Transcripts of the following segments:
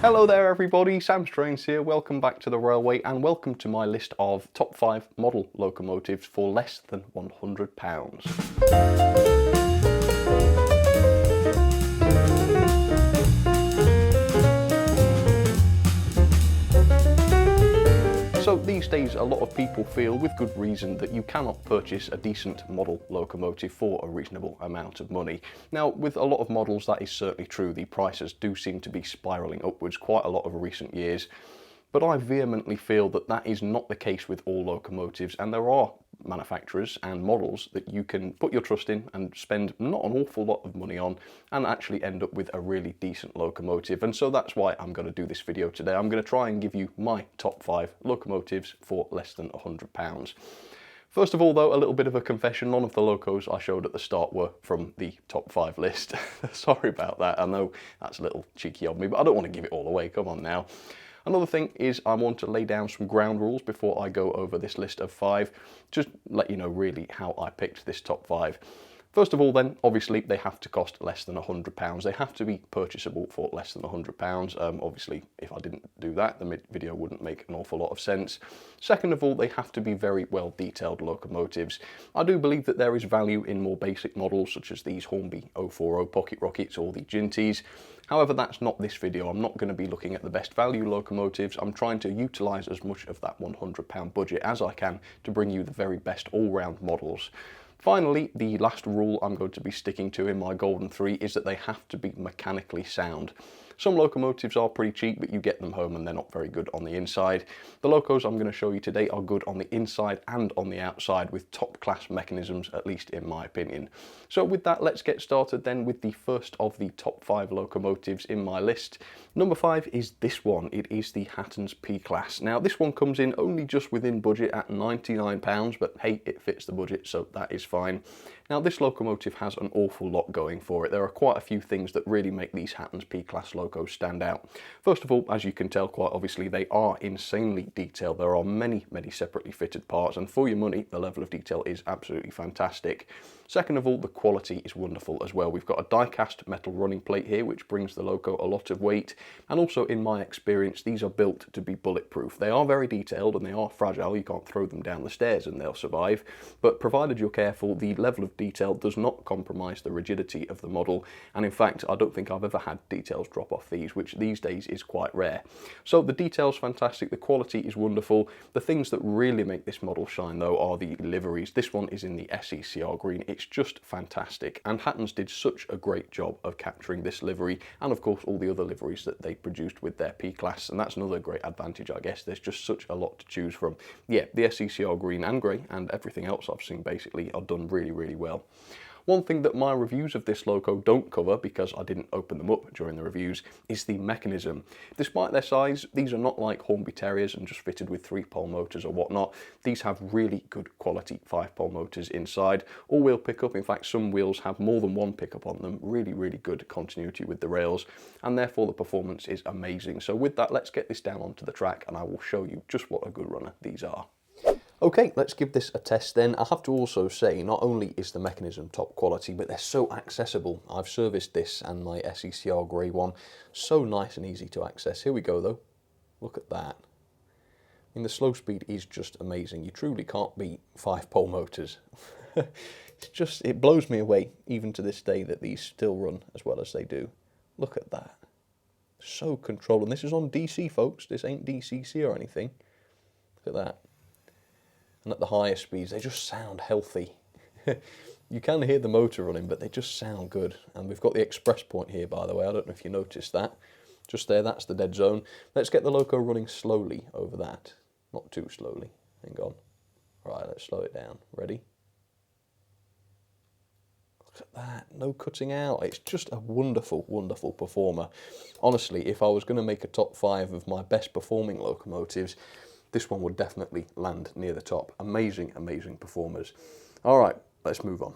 Hello there everybody, Sam Strains here, welcome back to the Railway and welcome to my list of top 5 model locomotives for less than £100. So these days a lot of people feel with good reason that you cannot purchase a decent model locomotive for a reasonable amount of money. Now with a lot of models that is certainly true, the prices do seem to be spiralling upwards quite a lot over recent years. But I vehemently feel that that is not the case with all locomotives, and there are manufacturers and models that you can put your trust in and spend not an awful lot of money on and actually end up with a really decent locomotive. And so that's why I'm going to do this video today. I'm going to try and give you my top 5 locomotives for less than £100. First of all though, a little bit of a confession, none of the locos I showed at the start were from the top 5 list. Sorry about that, I know that's a little cheeky of me, but I don't want to give it all away, come on now. Another thing is I want to lay down some ground rules before I go over this list of 5, just let you know really how I picked this top 5. First of all then, obviously they have to cost less than £100. They have to be purchasable for less than £100. Obviously, if I didn't do that, the video wouldn't make an awful lot of sense. Second of all, they have to be very well detailed locomotives. I do believe that there is value in more basic models such as these Holmby 040 pocket rockets or the Ginties. However, that's not this video. I'm not going to be looking at the best value locomotives. I'm trying to utilise as much of that £100 budget as I can to bring you the very best all-round models. Finally, the last rule I'm going to be sticking to in my golden 3 is that they have to be mechanically sound. Some locomotives are pretty cheap, but you get them home and they're not very good on the inside. The locos I'm going to show you today are good on the inside and on the outside with top class mechanisms, at least in my opinion. So with that, let's get started then with the first of the top 5 locomotives in my list. Number 5 is this one. It is the Hattons P-Class. Now this one comes in only just within budget at £99, but hey, it fits the budget, so that is fine. Now this locomotive has an awful lot going for it. There are quite a few things that really make these Hattons P-Class locos stand out. First of all, as you can tell quite obviously, they are insanely detailed. There are many separately fitted parts, and for your money, the level of detail is absolutely fantastic. Second of all, the quality is wonderful as well. We've got a die-cast metal running plate here, which brings the loco a lot of weight. And also, in my experience, these are built to be bulletproof. They are very detailed and they are fragile. You can't throw them down the stairs and they'll survive. But provided you're careful, the level of detail does not compromise the rigidity of the model. And in fact, I don't think I've ever had details drop off these, which these days is quite rare. So the detail's fantastic. The quality is wonderful. The things that really make this model shine, though, are the liveries. This one is in the SECR green. It's just fantastic, and Hattons did such a great job of capturing this livery and of course all the other liveries that they produced with their P-Class, and that's another great advantage, I guess. There's just such a lot to choose from. Yeah, the SECR green and grey and everything else I've seen basically are done really well. One thing that my reviews of this loco don't cover, because I didn't open them up during the reviews, is the mechanism. Despite their size, these are not like Hornby Terriers and just fitted with 3-pole motors or whatnot. These have really good quality 5-pole motors inside. All-wheel pickup, in fact some wheels have more than one pickup on them. Really good continuity with the rails, and therefore the performance is amazing. So with that, let's get this down onto the track and I will show you just what a good runner these are. Okay, let's give this a test then. I have to also say, not only is the mechanism top quality, but they're so accessible. I've serviced this and my SECR grey one. So nice and easy to access. Here we go though. Look at that. I mean, the slow speed is just amazing. You truly can't beat 5-pole motors. It blows me away, even to this day, that these still run as well as they do. Look at that. So controlled. And this is on DC, folks. This ain't DCC or anything. Look at that. And at the higher speeds, they just sound healthy. You can hear the motor running, but they just sound good. And we've got the express point here, by the way. I don't know if you noticed that. Just there, that's the dead zone. Let's get the loco running slowly over that. Not too slowly. Hang on. Right, let's slow it down. Ready? Look at that. No cutting out. It's just a wonderful performer. Honestly, if I was going to make a top 5 of my best performing locomotives, this one would definitely land near the top. Amazing performers. All right, let's move on.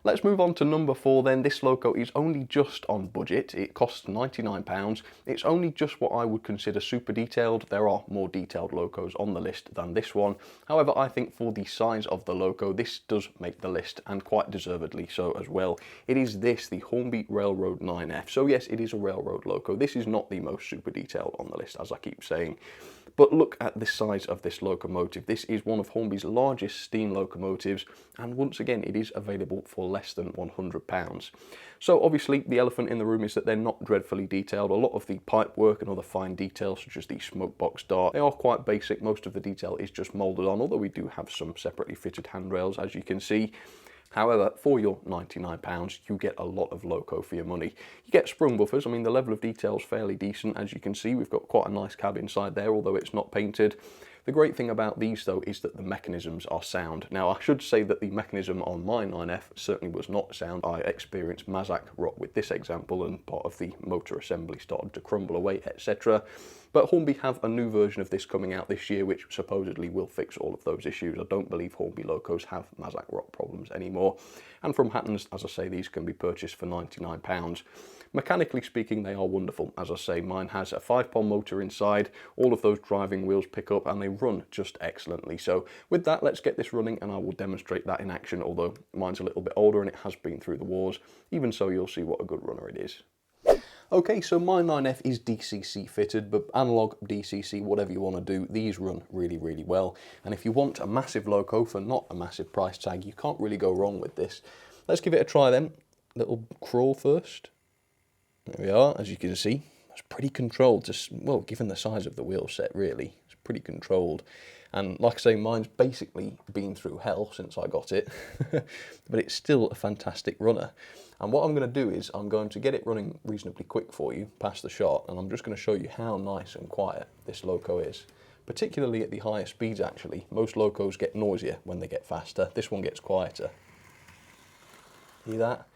Let's move on to number 4 then. This loco is only just on budget. It costs £99. It's only just what I would consider super detailed. There are more detailed locos on the list than this one. However, I think for the size of the loco, this does make the list, and quite deservedly so as well. It is this, the Holmby Railroad 9F. So yes, it is a railroad loco. This is not the most super detailed on the list, as I keep saying. But look at the size of this locomotive. This is one of Holmby's largest steam locomotives, and once again, it is available for less than £100. So obviously, the elephant in the room is that they're not dreadfully detailed. A lot of the pipe work and other fine details, such as the smoke box dart, they are quite basic. Most of the detail is just moulded on, although we do have some separately fitted handrails, as you can see. However, for your £99, you get a lot of loco for your money. You get sprung buffers. I mean, the level of detail is fairly decent. As you can see, we've got quite a nice cab inside there, although it's not painted. The great thing about these, though, is that the mechanisms are sound. Now, I should say that the mechanism on my 9F certainly was not sound. I experienced Mazak rot with this example, and part of the motor assembly started to crumble away, etc. But Holmby have a new version of this coming out this year, which supposedly will fix all of those issues. I don't believe Holmby locos have Mazak rot problems anymore. And from Hattons, as I say, these can be purchased for £99. Mechanically speaking, they are wonderful. As I say, mine has a 5-pole motor inside, all of those driving wheels pick up, and they run just excellently. So with that, let's get this running, and I will demonstrate that in action, although mine's a little bit older and it has been through the wars. Even so, you'll see what a good runner it is. Okay, so my 9F is DCC fitted, but analog, DCC, whatever you want to do, these run really, really well. And if you want a massive loco for not a massive price tag, you can't really go wrong with this. Let's give it a try then. Little crawl first. There we are, as you can see. It's pretty controlled, just, well, given the size of the wheel set, really. It's pretty controlled. And like I say, mine's basically been through hell since I got it, but it's still a fantastic runner. And what I'm going to do is I'm going to get it running reasonably quick for you past the shot, and I'm just going to show you how nice and quiet this loco is. Particularly at the higher speeds, actually. Most locos get noisier when they get faster. This one gets quieter. Hear that?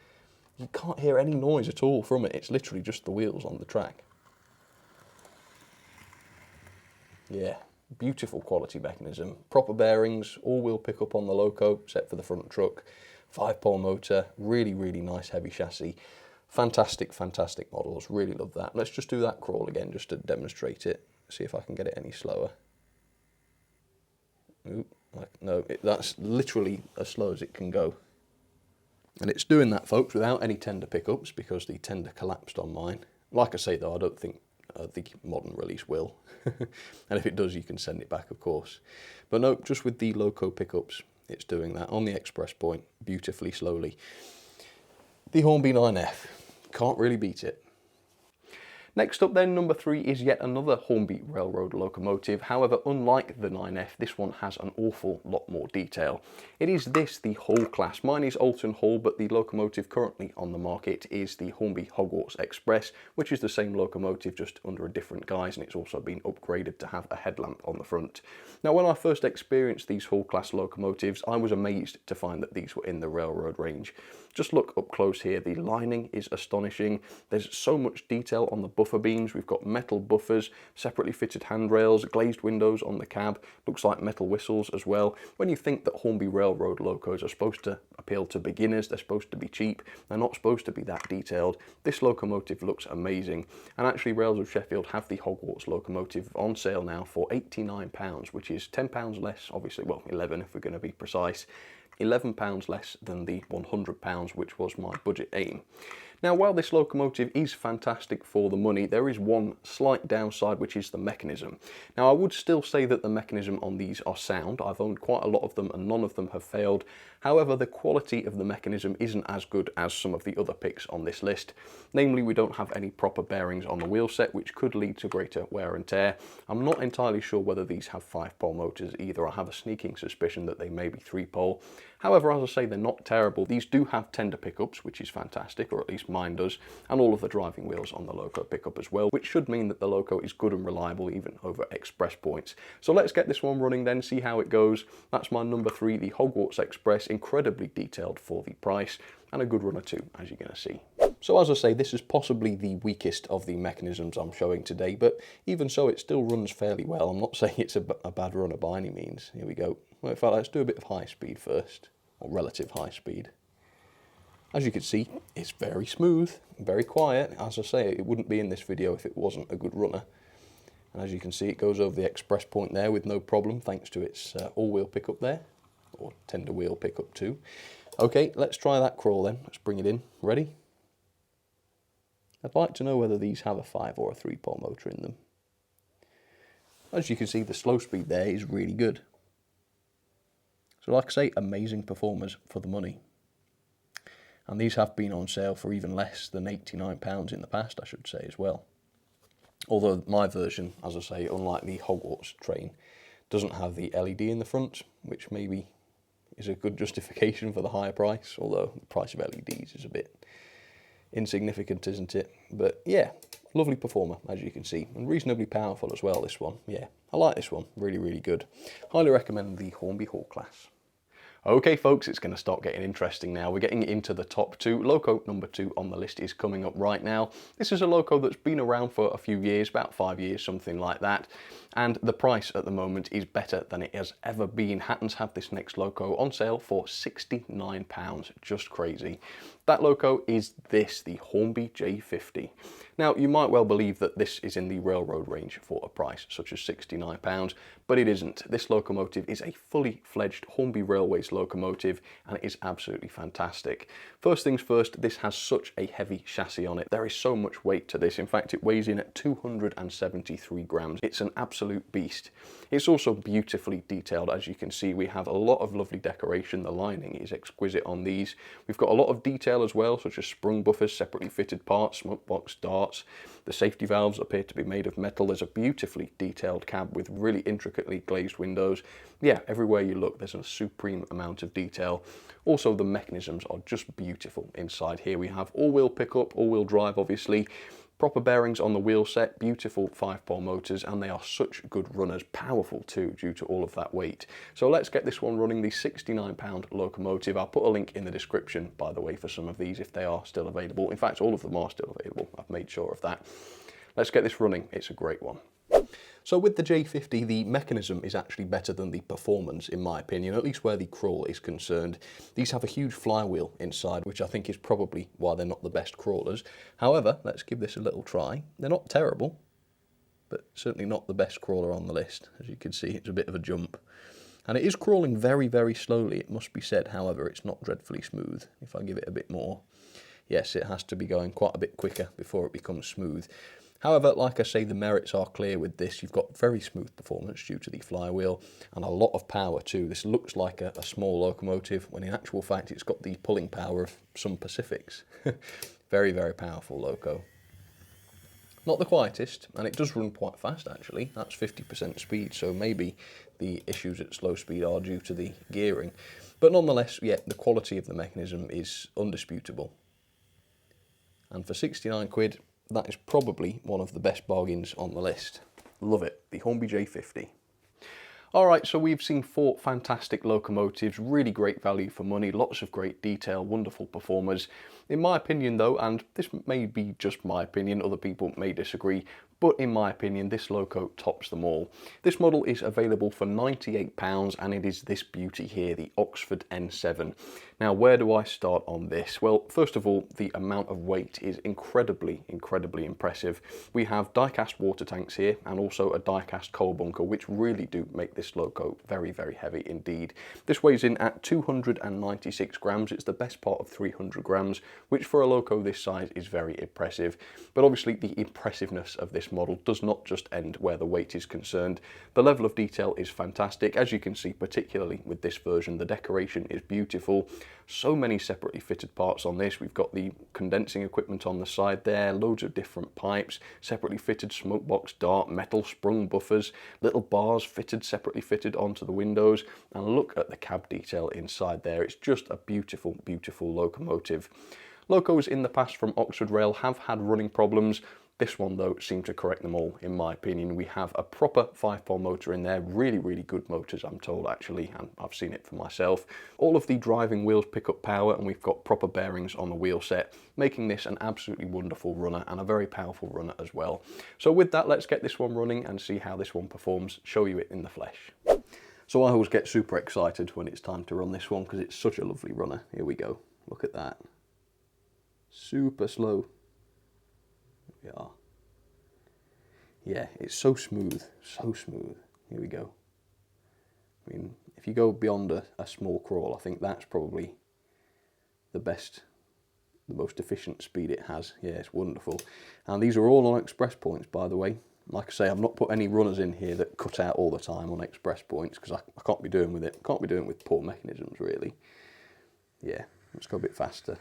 You can't hear any noise at all from it. It's literally just the wheels on the track. Yeah, beautiful quality mechanism. Proper bearings, all-wheel pickup on the loco, except for the front truck. 5-pole motor, really, really nice heavy chassis. Fantastic, fantastic models. Really love that. Let's just do that crawl again, just to demonstrate it. See if I can get it any slower. Ooh, no, that's literally as slow as it can go. And it's doing that, folks, without any tender pickups, because the tender collapsed on mine. Like I say, though, I don't think the modern release will. And if it does, you can send it back, of course. But no, just with the loco pickups, it's doing that on the express point, beautifully slowly. The Holmby 9F, can't really beat it. Next up then, number 3 is yet another Holmby railroad locomotive. However, unlike the 9F, this one has an awful lot more detail. It is this, the Hull class. Mine is Alton Hull, but the locomotive currently on the market is the Holmby Hogwarts Express, which is the same locomotive just under a different guise, and it's also been upgraded to have a headlamp on the front. Now, when I first experienced these Hull class locomotives, I was amazed to find that these were in the railroad range. Just look up close here, the lining is astonishing. There's so much detail on the buffer beams. We've got metal buffers, separately fitted handrails, glazed windows on the cab, looks like metal whistles as well. When you think that Holmby railroad locos are supposed to appeal to beginners, they're supposed to be cheap, they're not supposed to be that detailed, this locomotive looks amazing. And actually, Rails of Sheffield have the Hogwarts locomotive on sale now for £89, which is £10 less, obviously, well, 11 if we're going to be precise. £11 less than the £100, which was my budget aim. Now, while this locomotive is fantastic for the money, there is one slight downside, which is the mechanism. Now, I would still say that the mechanism on these are sound. I've owned quite a lot of them and none of them have failed. However, the quality of the mechanism isn't as good as some of the other picks on this list. Namely, we don't have any proper bearings on the wheel set, which could lead to greater wear and tear. I'm not entirely sure whether these have 5-pole motors either. I have a sneaking suspicion that they may be 3-pole. However, as I say, they're not terrible. These do have tender pickups, which is fantastic, or at least mine does, and all of the driving wheels on the loco pickup as well, which should mean that the loco is good and reliable even over express points. So let's get this one running then, see how it goes. That's my number 3, the Hogwarts Express, incredibly detailed for the price, and a good runner too, as you're going to see. So as I say, this is possibly the weakest of the mechanisms I'm showing today, but even so, it still runs fairly well. I'm not saying it's a bad runner by any means. Here we go. Well, in fact, let's do a bit of high speed first, or relative high speed. As you can see, it's very smooth, very quiet. As I say, it wouldn't be in this video if it wasn't a good runner. And as you can see, it goes over the express point there with no problem, thanks to its all-wheel pickup there, or tender wheel pickup too. Okay, let's try that crawl then. Let's bring it in. Ready? I'd like to know whether these have a 5 or a 3-pole motor in them. As you can see, the slow speed there is really good. So like I say, amazing performers for the money. And these have been on sale for even less than £89 in the past, I should say, as well. Although my version, as I say, unlike the Hogwarts train, doesn't have the LED in the front, which maybe is a good justification for the higher price, although the price of LEDs is a bit insignificant, isn't it? But yeah, lovely performer, as you can see, and reasonably powerful as well, this one. Yeah, I like this one, really, really good. Highly recommend the Holmby Hall class. Okay folks, it's going to start getting interesting now. We're getting into the top 2. Loco number 2 on the list is coming up right now. This is a Loco that's been around for a few years, about 5 years, something like that. And the price at the moment is better than it has ever been. Hattons have this next Loco on sale for £69, just crazy. That Loco is this, the Holmby J50. Now, you might well believe that this is in the railroad range for a price such as £69, but it isn't. This locomotive is a fully fledged Holmby Railways locomotive, and it is absolutely fantastic. First things first, this has such a heavy chassis on it. There is so much weight to this. In fact, it weighs in at 273 grams. It's an absolute beast. It's also beautifully detailed. As you can see, we have a lot of lovely decoration. The lining is exquisite on these. We've got a lot of detail as well, such as sprung buffers, separately fitted parts, smoke box darts. The safety valves appear to be made of metal. There's a beautifully detailed cab with really intricately glazed windows. Yeah, everywhere you look, there's a supreme amount of detail. Also, the mechanisms are just beautiful inside here. We have all-wheel pickup, all-wheel drive, obviously. Proper bearings on the wheel set, beautiful 5-pole motors, and they are such good runners, powerful too due to all of that weight. So let's get this one running, the £69 locomotive. I'll put a link in the description, by the way, for some of these if they are still available. In fact, all of them are still available. I've made sure of that. Let's get this running. It's a great one. So with the J50, the mechanism is actually better than the performance, in my opinion, at least where the crawl is concerned. These have a huge flywheel inside, which I think is probably why they're not the best crawlers. However, let's give this a little try. They're not terrible, but certainly not the best crawler on the list. As you can see, it's a bit of a jump. And it is crawling very, very slowly, it must be said. However, it's not dreadfully smooth. If I give it a bit more, yes, it has to be going quite a bit quicker before it becomes smooth. However, like I say, the merits are clear with this. You've got very smooth performance due to the flywheel and a lot of power too. This looks like a small locomotive when in actual fact it's got the pulling power of some Pacifics. Very, very powerful loco. Not the quietest, and it does run quite fast actually. That's 50% speed, so maybe the issues at slow speed are due to the gearing. But nonetheless, yeah, the quality of the mechanism is undisputable. And for 69 quid, that is probably one of the best bargains on the list. Love it, the Holmby J50. Alright, so we've seen 4 fantastic locomotives, really great value for money, lots of great detail, wonderful performers. In my opinion though, and this may be just my opinion, other people may disagree, but in my opinion, this loco tops them all. This model is available for £98 and it is this beauty here, the Oxford N7. Now, where do I start on this? Well, first of all, the amount of weight is incredibly, incredibly impressive. We have die-cast water tanks here and also a die-cast coal bunker, which really do make this loco very, very heavy indeed. This weighs in at 296 grams. It's the best part of 300 grams, which for a loco this size is very impressive. But obviously the impressiveness of this model does not just end where the weight is concerned. The level of detail is fantastic. As you can see, particularly with this version, the decoration is beautiful. So many separately fitted parts on this. We've got the condensing equipment on the side there, loads of different pipes, separately fitted smoke box dart, metal sprung buffers, little bars separately fitted onto the windows, and look at the cab detail inside there. It's just a beautiful, beautiful locomotive. Locos in the past from Oxford Rail have had running problems. This one though seemed to correct them all, in my opinion. We have a proper 5-pole motor in there, really, really good motors I'm told actually, and I've seen it for myself. All of the driving wheels pick up power and we've got proper bearings on the wheel set, making this an absolutely wonderful runner and a very powerful runner as well. So with that, let's get this one running and see how this one performs, show you it in the flesh. So I always get super excited when it's time to run this one because it's such a lovely runner. Here we go, look at that. Super slow. Here we are. Yeah, it's so smooth, so smooth. Here we go. I mean, if you go beyond a small crawl, I think that's probably the best, the most efficient speed it has. Yeah, it's wonderful. And these are all on express points, by the way. Like I say, I've not put any runners in here that cut out all the time on express points because I can't be doing with it. Can't be doing with poor mechanisms, really. Yeah, let's go a bit faster.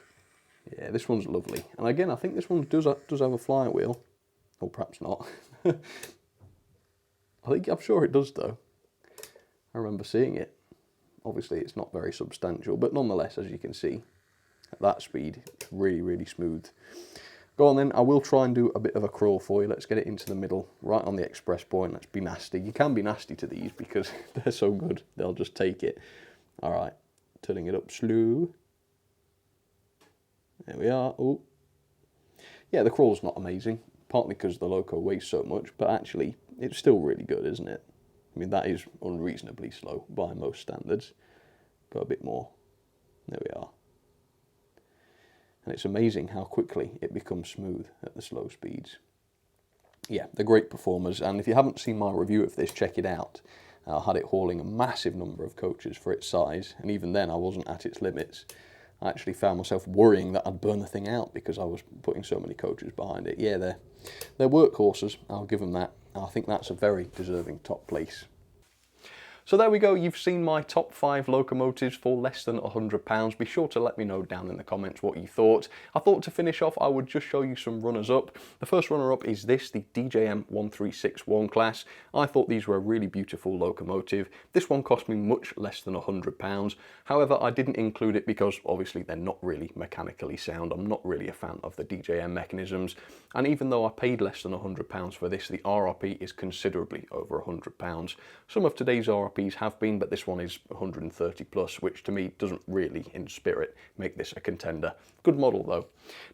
Yeah, this one's lovely. And again, I think this one does have a flywheel. Or perhaps not. I'm sure it does though. I remember seeing it. Obviously it's not very substantial, but nonetheless, as you can see, at that speed, it's really, really smooth. Go on then, I will try and do a bit of a crawl for you. Let's get it into the middle, right on the express point. Let's be nasty. You can be nasty to these because they're so good. They'll just take it. All right, turning it up slow. There we are. Oh, yeah, the crawl's not amazing. Partly because the Loco weighs so much, but actually it's still really good, isn't it? I mean, that is unreasonably slow by most standards. Go a bit more. There we are. And it's amazing how quickly it becomes smooth at the slow speeds. Yeah, they're great performers, and if you haven't seen my review of this, check it out. I had it hauling a massive number of coaches for its size, and even then I wasn't at its limits. I actually found myself worrying that I'd burn the thing out because I was putting so many coaches behind it. Yeah, they're workhorses, I'll give them that. I think that's a very deserving top place. So there we go, you've seen my top 5 locomotives for less than £100. Be sure to let me know down in the comments what you thought. I thought to finish off I would just show you some runners up. The first runner up is this, the DJM 1361 class. I thought these were a really beautiful locomotive. This one cost me much less than £100. However, I didn't include it because obviously they're not really mechanically sound. I'm not really a fan of the DJM mechanisms. And even though I paid less than £100 for this, the RRP is considerably over £100. Some of today's RRPs have been, but this one is 130 plus, which to me doesn't really, in spirit, make this a contender. Good model though.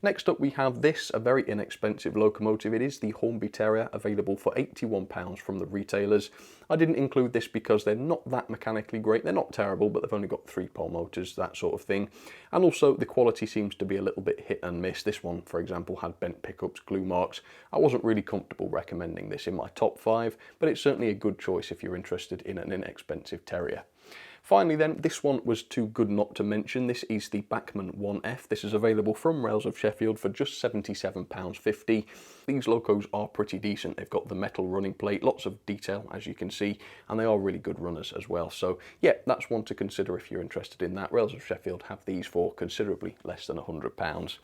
Next up we have this, a very inexpensive locomotive. It is the Holmby Terrier, available for £81 from the retailers. I didn't include this because they're not that mechanically great. They're not terrible, but they've only got 3-pole motors, that sort of thing. And also the quality seems to be a little bit hit and miss. This one, for example, had bent pickups, glue marks. I wasn't really comfortable recommending this in my top 5, but it's certainly a good choice if you're interested in an inexpensive Terrier. Finally then, this one was too good not to mention. This is the Bachmann 1F. This is available from Rails of Sheffield for just £77.50. These locos are pretty decent. They've got the metal running plate, lots of detail as you can see, and they are really good runners as well. So yeah, that's one to consider if you're interested in that. Rails of Sheffield have these for considerably less than £100.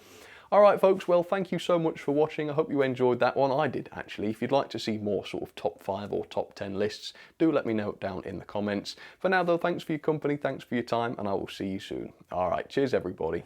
Alright folks, well thank you so much for watching. I hope you enjoyed that one. I did actually. If you'd like to see more sort of top 5 or top 10 lists, do let me know down in the comments. For now though, thanks for your company, thanks for your time, and I will see you soon. Alright, cheers everybody.